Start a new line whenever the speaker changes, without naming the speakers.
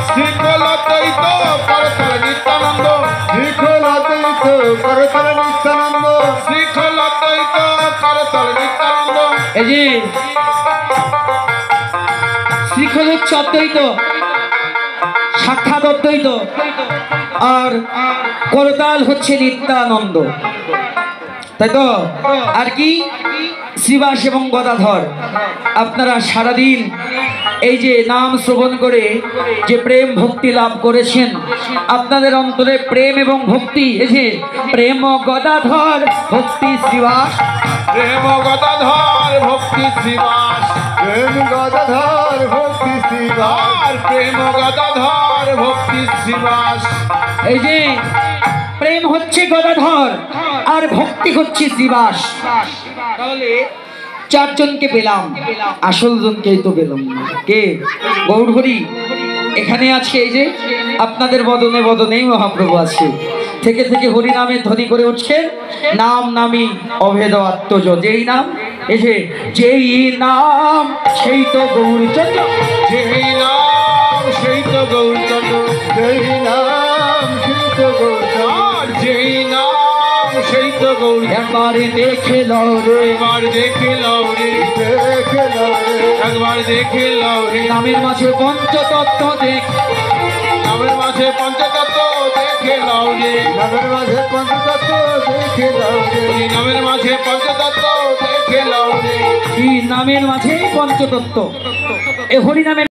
শ্রীখোল অদ্বৈত করতল নিত্যানন্দ,
শ্রীখোল অদ্বৈত করতল নিত্যানন্দ,
শ্রীখোল অদ্বৈত করতল নিত্যানন্দ।
এই যে শ্রীখোল হচ্ছে অদ্বৈত, সাক্ষাৎ অদ্বৈত, আর করতাল হচ্ছে নিত্যানন্দ, তাই তো? আর কি শ্রীবাস এবং গদাধর। আপনারা সারাদিন এই যে নাম শ্রবণ করে যে প্রেম ভক্তি লাভ করেছেন, আপনাদের অন্তরে প্রেম এবং ভক্তি, এই যে প্রেম গদাধর ভক্তি শ্রীবাস,
প্রেম গদাধর ভক্তি শ্রীবাস,
প্রেম গদাধর ভক্তি শ্রীবাস,
আর প্রেম গদাধর ভক্তি শ্রীবাস।
এই যে প্রেম হচ্ছে গদাধর আর ভক্তি হচ্ছে শ্রীবাস। তাহলে চারজনকে পেলাম, আসল জনকেই তো পেলাম না। কে? গৌরহরি এখানে আছে। এই যে আপনাদের বদনে বদনেই মহাপ্রভু আছে, থেকে থেকে হরি নামে ধ্বনি করে উঠছেন, নাম নামি অভেদ আত্মজ। যেই নাম, এই যে যেই নাম সেই তো গৌরচন্দ্র,
যেই নাম সেই তো গৌরচন্দ্র,
যেই নাম সেই তো গৌরচন্দ্র,
আর যেই নাম সেই তো গৌরচন্দ্র।
একবারে দেখে লও রে,
একবার দেখে লও রে,
দেখে নাও রে,
একবার দেখে লও রে।
নামের মাঝে পঞ্চতত্ত্ব দেখ,
নামের মাঝে পঞ্চতত্ত্ব দেখে লও রে,
নামের মাঝে পঞ্চতত্ত্ব দেখে নাও রে,
ওই নামের মাঝে পঞ্চতত্ত্ব দেখে লও রে।
এই নামের মাঝে পঞ্চতত্ত্ব, এ হরি নামের